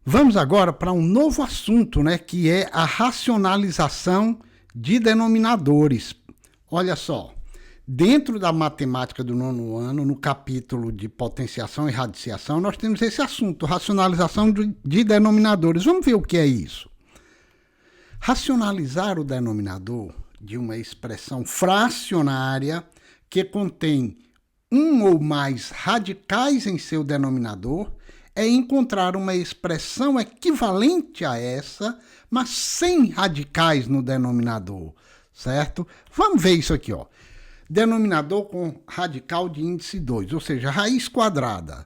Vamos agora para um novo assunto, né, que é a racionalização de denominadores. Olha só, dentro da matemática do nono ano, no capítulo de potenciação e radiciação, nós temos esse assunto, racionalização de denominadores. Vamos ver o que é isso. Racionalizar o denominador de uma expressão fracionária que contém um ou mais radicais em seu denominador é encontrar uma expressão equivalente a essa, mas sem radicais no denominador, certo? Vamos ver isso aqui, ó. Denominador com radical de índice 2, ou seja, raiz quadrada.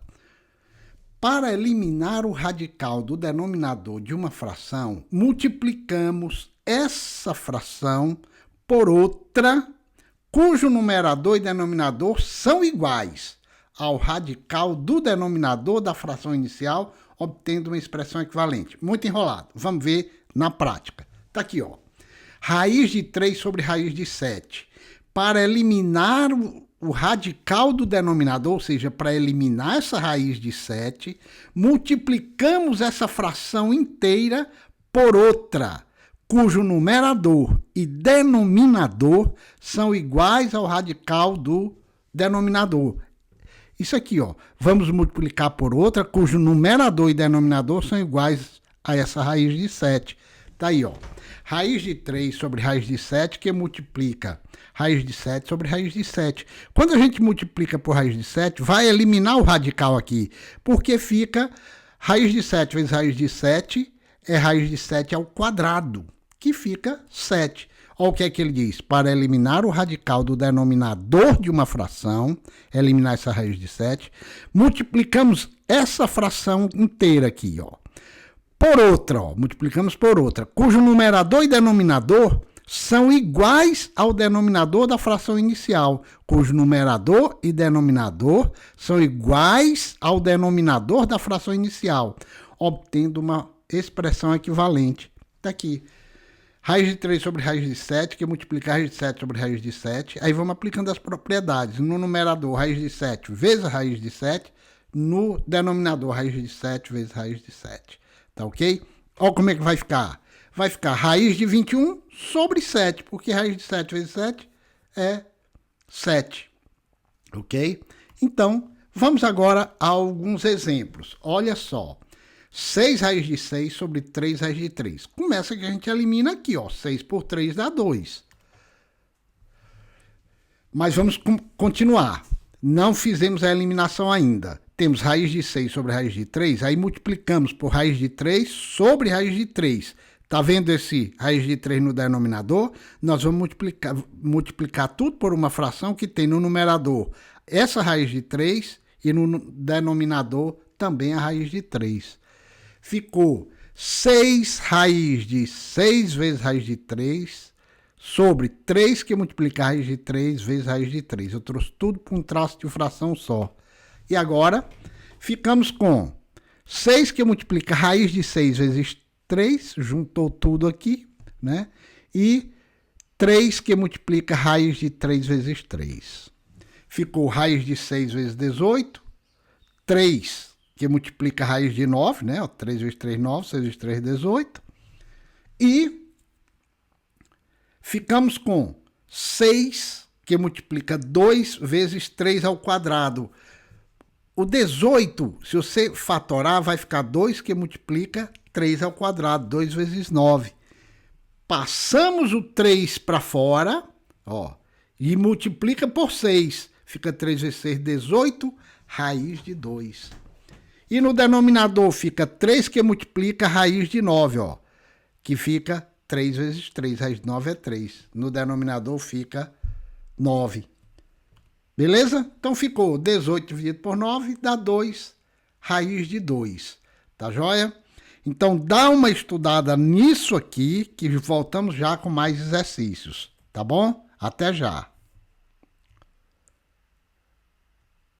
Para eliminar o radical do denominador de uma fração, multiplicamos essa fração por outra cujo numerador e denominador são iguais ao radical do denominador da fração inicial, obtendo uma expressão equivalente. Muito enrolado. Vamos ver na prática. Está aqui, ó. Raiz de 3 sobre raiz de 7. Para eliminar o radical do denominador, ou seja, para eliminar essa raiz de 7, multiplicamos essa fração inteira por outra, cujo numerador e denominador são iguais ao radical do denominador. Isso aqui, ó, vamos multiplicar por outra, cujo numerador e denominador são iguais a essa raiz de 7. Tá aí, ó. Raiz de 3 sobre raiz de 7, que multiplica raiz de 7 sobre raiz de 7. Quando a gente multiplica por raiz de 7, vai eliminar o radical aqui, porque fica raiz de 7 vezes raiz de 7 é raiz de 7 ao quadrado, que fica 7. Olha o que é que ele diz. Para eliminar o radical do denominador de uma fração, eliminar essa raiz de 7, multiplicamos essa fração inteira aqui, ó, por outra, ó, multiplicamos por outra, cujo numerador e denominador são iguais ao denominador da fração inicial, cujo numerador e denominador são iguais ao denominador da fração inicial, obtendo uma expressão equivalente. Está aqui. Raiz de 3 sobre raiz de 7, que multiplica raiz de 7 sobre raiz de 7. Aí vamos aplicando as propriedades. No numerador, raiz de 7 vezes raiz de 7. No denominador, raiz de 7 vezes raiz de 7. Tá ok? Olha como é que vai ficar. Vai ficar raiz de 21 sobre 7, porque raiz de 7 vezes 7 é 7. Ok? Então, vamos agora a alguns exemplos. Olha só. 6 raiz de 6 sobre 3 raiz de 3. Começa que a gente elimina aqui, ó. 6 por 3 dá 2. Mas vamos continuar. Não fizemos a eliminação ainda. Temos raiz de 6 sobre raiz de 3, aí multiplicamos por raiz de 3 sobre raiz de 3. Tá vendo esse raiz de 3 no denominador? Nós vamos multiplicar tudo por uma fração que tem no numerador essa raiz de 3 e no denominador também a raiz de 3. Ficou 6 raiz de 6 vezes raiz de 3 sobre 3 que multiplica raiz de 3 vezes raiz de 3. Eu trouxe tudo para um traço de fração só. E agora, ficamos com 6 que multiplica raiz de 6 vezes 3, juntou tudo aqui, né? E 3 que multiplica raiz de 3 vezes 3. Ficou raiz de 6 vezes 18, 3 que multiplica raiz de 9, né? 3 vezes 3, 9, 6 vezes 3, 18. E ficamos com 6, que multiplica 2 vezes 3 ao quadrado. O 18, se você fatorar, vai ficar 2, que multiplica 3 ao quadrado, 2 vezes 9. Passamos o 3 para fora, ó, e multiplica por 6. Fica 3 vezes 6, 18, raiz de 2. E no denominador fica 3 que multiplica raiz de 9, ó, que fica 3 vezes 3, raiz de 9 é 3. No denominador fica 9. Beleza? Então ficou 18 dividido por 9, dá 2, raiz de 2. Tá joia? Então dá uma estudada nisso aqui, que voltamos já com mais exercícios. Tá bom? Até já.